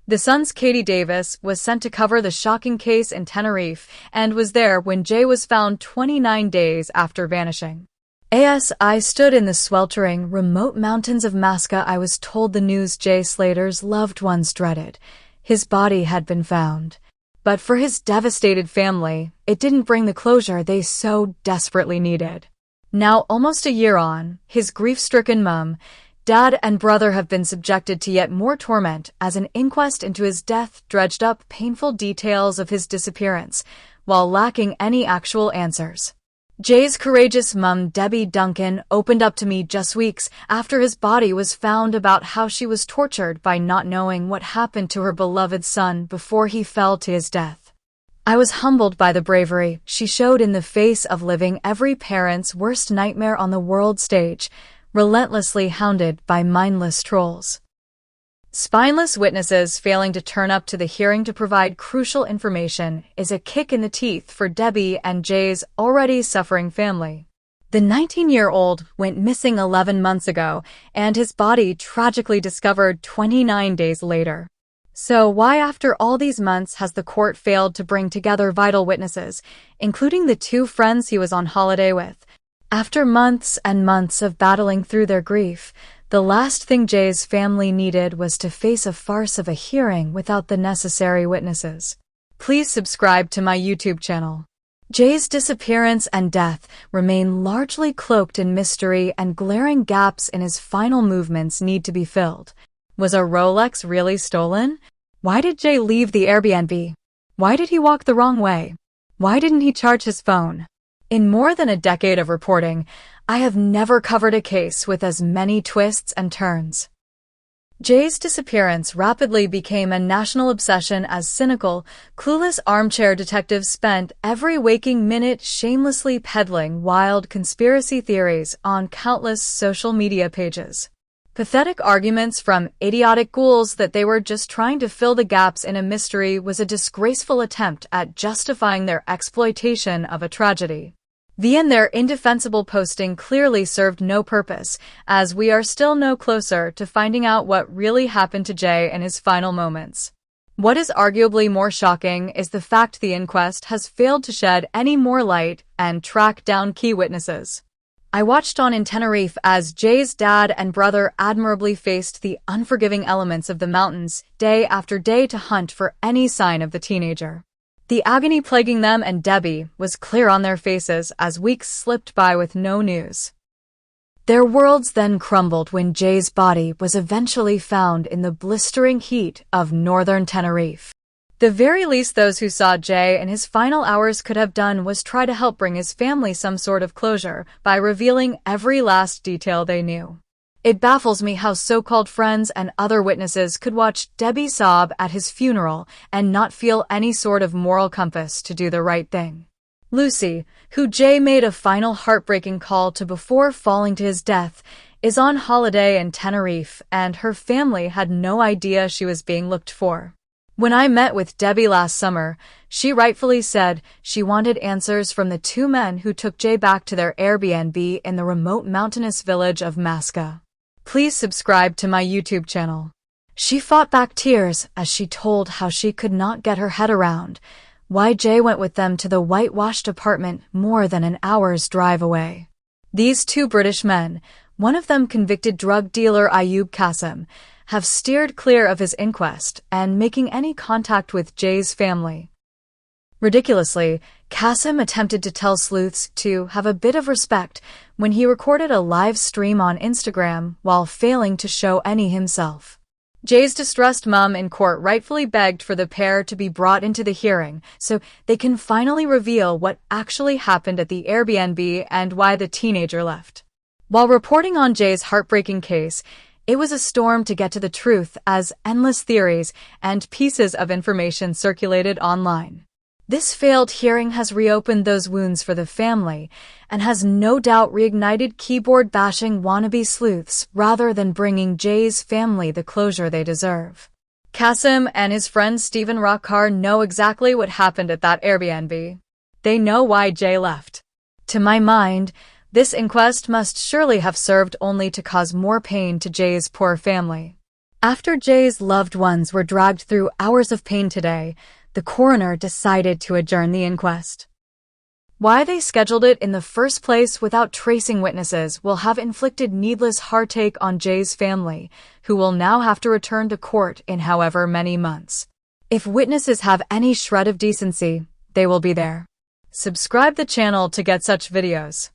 The Sun's Katie Davis was sent to cover the shocking case in Tenerife and was there when Jay was found 29 days after vanishing. As I stood in the sweltering, remote mountains of Masca, I was told the news Jay Slater's loved ones dreaded. His body had been found. But for his devastated family, it didn't bring the closure they so desperately needed. Now, almost a year on, his grief-stricken mum, dad, and brother have been subjected to yet more torment as an inquest into his death dredged up painful details of his disappearance, while lacking any actual answers. Jay's courageous mum, Debbie Duncan, opened up to me just weeks after his body was found about how she was tortured by not knowing what happened to her beloved son before he fell to his death. I was humbled by the bravery she showed in the face of living every parent's worst nightmare on the world stage, relentlessly hounded by mindless trolls. Spineless witnesses failing to turn up to the hearing to provide crucial information is a kick in the teeth for Debbie and Jay's already suffering family. The 19-year-old went missing 11 months ago, and his body tragically discovered 29 days later. So why, after all these months, has the court failed to bring together vital witnesses, including the two friends he was on holiday with? After months and months of battling through their grief, the last thing Jay's family needed was to face a farce of a hearing without the necessary witnesses. Please subscribe to my YouTube channel. Jay's disappearance and death remain largely cloaked in mystery, and glaring gaps in his final movements need to be filled. Was a Rolex really stolen? Why did Jay leave the Airbnb? Why did he walk the wrong way? Why didn't he charge his phone? In more than a decade of reporting, I have never covered a case with as many twists and turns. Jay's disappearance rapidly became a national obsession as cynical, clueless armchair detectives spent every waking minute shamelessly peddling wild conspiracy theories on countless social media pages. Pathetic arguments from idiotic ghouls that they were just trying to fill the gaps in a mystery was a disgraceful attempt at justifying their exploitation of a tragedy. Their indefensible posting clearly served no purpose, as we are still no closer to finding out what really happened to Jay in his final moments. What is arguably more shocking is the fact the inquest has failed to shed any more light and track down key witnesses. I watched on in Tenerife as Jay's dad and brother admirably faced the unforgiving elements of the mountains day after day to hunt for any sign of the teenager. The agony plaguing them and Debbie was clear on their faces as weeks slipped by with no news. Their worlds then crumbled when Jay's body was eventually found in the blistering heat of northern Tenerife. The very least those who saw Jay in his final hours could have done was try to help bring his family some sort of closure by revealing every last detail they knew. It baffles me how so-called friends and other witnesses could watch Debbie sob at his funeral and not feel any sort of moral compass to do the right thing. Lucy, who Jay made a final heartbreaking call to before falling to his death, is on holiday in Tenerife, and her family had no idea she was being looked for. When I met with Debbie last summer, she rightfully said she wanted answers from the two men who took Jay back to their Airbnb in the remote mountainous village of Masca. Please subscribe to my YouTube channel. She fought back tears as she told how she could not get her head around why Jay went with them to the whitewashed apartment more than an hour's drive away. These two British men, one of them convicted drug dealer Ayub Qasim, have steered clear of his inquest and making any contact with Jay's family. Ridiculously, Qasim attempted to tell sleuths to have a bit of respect when he recorded a live stream on Instagram while failing to show any himself. Jay's distressed mum in court rightfully begged for the pair to be brought into the hearing so they can finally reveal what actually happened at the Airbnb and why the teenager left. While reporting on Jay's heartbreaking case, it was a storm to get to the truth as endless theories and pieces of information circulated online. This failed hearing has reopened those wounds for the family and has no doubt reignited keyboard-bashing wannabe sleuths rather than bringing Jay's family the closure they deserve. Qasim and his friend Stephen Rakhar know exactly what happened at that Airbnb. They know why Jay left. To my mind, this inquest must surely have served only to cause more pain to Jay's poor family. After Jay's loved ones were dragged through hours of pain today, the coroner decided to adjourn the inquest. Why they scheduled it in the first place without tracing witnesses will have inflicted needless heartache on Jay's family, who will now have to return to court in however many months. If witnesses have any shred of decency, they will be there. Subscribe the channel to get such videos.